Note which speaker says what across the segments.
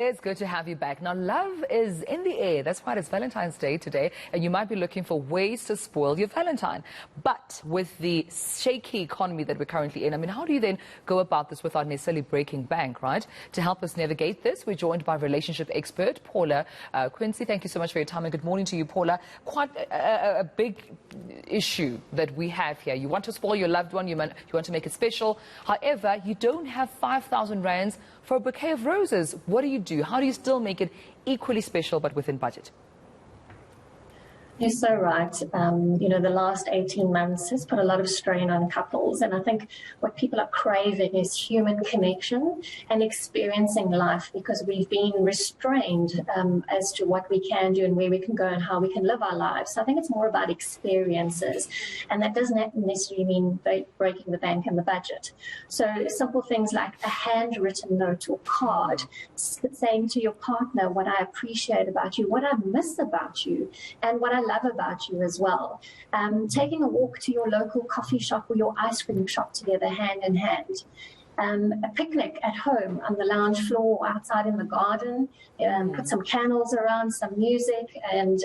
Speaker 1: It's good to have you back. Now, love is in the air. That's right, it's Valentine's Day today, and you might be looking for ways to spoil your Valentine. But with the shaky economy that we're currently in, I mean, how do you then go about this without necessarily breaking bank, right? To help us navigate this, we're joined by relationship expert Paula Quincy. Thank you so much for your time, and good morning to you, Paula. Quite a big issue that we have here. You want to spoil your loved one, you want to make it special. However, you don't have 5,000 rands for a bouquet of roses. What do you do? How do you still make it equally special but within budget?
Speaker 2: You're so right. The last 18 months has put a lot of strain on couples. And I think what people are craving is human connection and experiencing life, because we've been restrained as to what we can do and where we can go and how we can live our lives. So I think it's more about experiences. And that doesn't necessarily mean breaking the bank and the budget. So simple things like a handwritten note or card saying to your partner what I appreciate about you, what I miss about you, and what I love about you as well. Taking a walk to your local coffee shop or your ice cream shop together, hand in hand. A picnic at home on the lounge floor or outside in the garden. Put some candles around, some music, and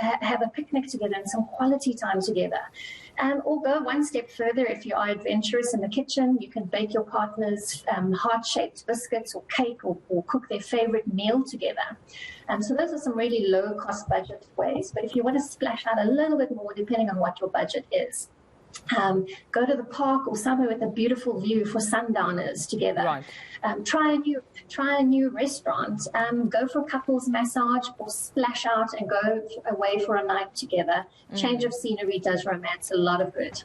Speaker 2: have a picnic together and some quality time together. Or go one step further. If you are adventurous in the kitchen, you can bake your partner's heart-shaped biscuits or cake, or cook their favorite meal together. So those are some really low-cost budget ways. But if you want to splash out a little bit more, depending on what your budget is, go to the park or somewhere with a beautiful view for sundowners together.
Speaker 1: Right.
Speaker 2: Try a new restaurant. Go for a couples massage, or splash out and go away for a night together. Change of scenery does romance a lot of good.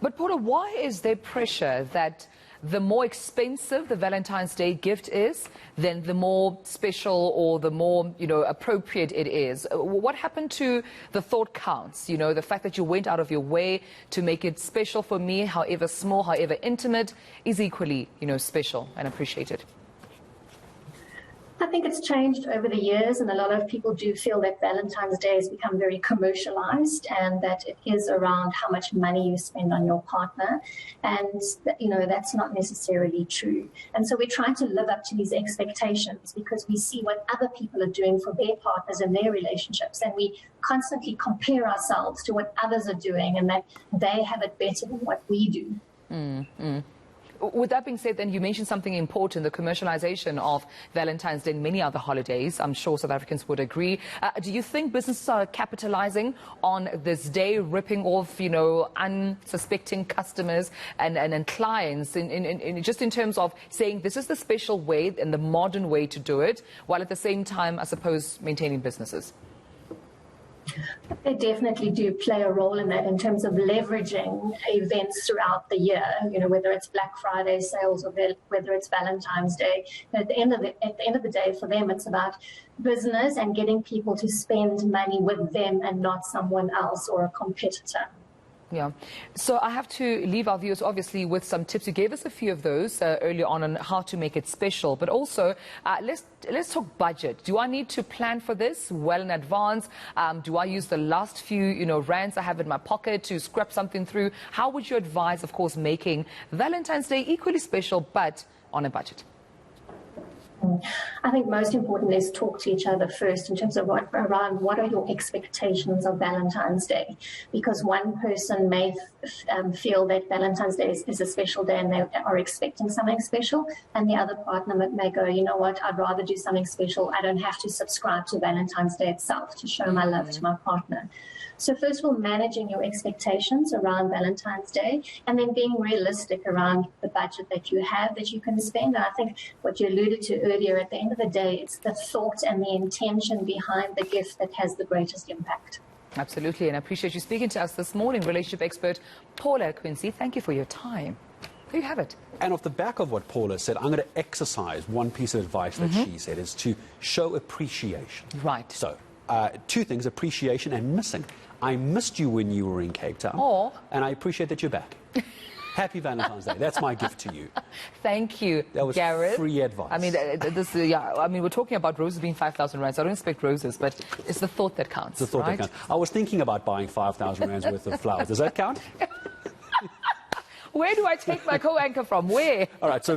Speaker 1: But Paula, why is there pressure that the more expensive the Valentine's Day gift is, then the more special or the more, appropriate it is? What happened to the thought counts? The fact that you went out of your way to make it special for me, however small, however intimate, is equally, special and appreciated.
Speaker 2: I think it's changed over the years, and a lot of people do feel that Valentine's Day has become very commercialized, and that it is around how much money you spend on your partner. And, that's not necessarily true. And so we're trying to live up to these expectations because we see what other people are doing for their partners and their relationships. And we constantly compare ourselves to what others are doing, and that they have it better than what we do.
Speaker 1: With that being said, then, you mentioned something important, the commercialization of Valentine's Day and many other holidays. I'm sure South Africans would agree. Do you think businesses are capitalizing on this day, ripping off, unsuspecting customers and clients, just in terms of saying this is the special way and the modern way to do it, while at the same time, I suppose, maintaining businesses?
Speaker 2: They definitely do play a role in that, in terms of leveraging events throughout the year, whether it's Black Friday sales or whether it's Valentine's Day. At the end of the day, for them, it's about business and getting people to spend money with them and not someone else or a competitor.
Speaker 1: Yeah. So I have to leave our viewers, obviously, with some tips. You gave us a few of those earlier on how to make it special. But also, let's talk budget. Do I need to plan for this well in advance? Do I use the last few, rands I have in my pocket to scrap something through? How would you advise, of course, making Valentine's Day equally special, but on a budget?
Speaker 2: I think most important is talk to each other first in terms of what are your expectations of Valentine's Day, because one person may feel that Valentine's Day is a special day and they are expecting something special, and the other partner may go, you know what, I'd rather do something special. I don't have to subscribe to Valentine's Day itself to show my love to my partner. So first of all, managing your expectations around Valentine's Day, and then being realistic around the budget that you have that you can spend. And I think what you alluded to earlier, at the end of the day, it's the thought and the intention behind the gift that has the greatest impact.
Speaker 1: Absolutely, and I appreciate you speaking to us this morning, relationship expert Paula Quincy. Thank you for your time. There you have it.
Speaker 3: And off the back of what Paula said, I'm going to exercise one piece of advice that she said, is to show appreciation.
Speaker 1: Right.
Speaker 3: So, two things, appreciation and missing. I missed you when you were in Cape Town, and I appreciate that you're back. Happy Valentine's Day. That's my gift to you.
Speaker 1: Thank you,
Speaker 3: that was
Speaker 1: Gareth.
Speaker 3: Free advice.
Speaker 1: I mean, we're talking about roses being 5,000 rands. I don't expect roses, but it's the thought that counts.
Speaker 3: It's the thought that counts. I was thinking about buying 5,000 rands worth of flowers. Does that count?
Speaker 1: Where do I take my co-anchor from? Where?
Speaker 3: All right, so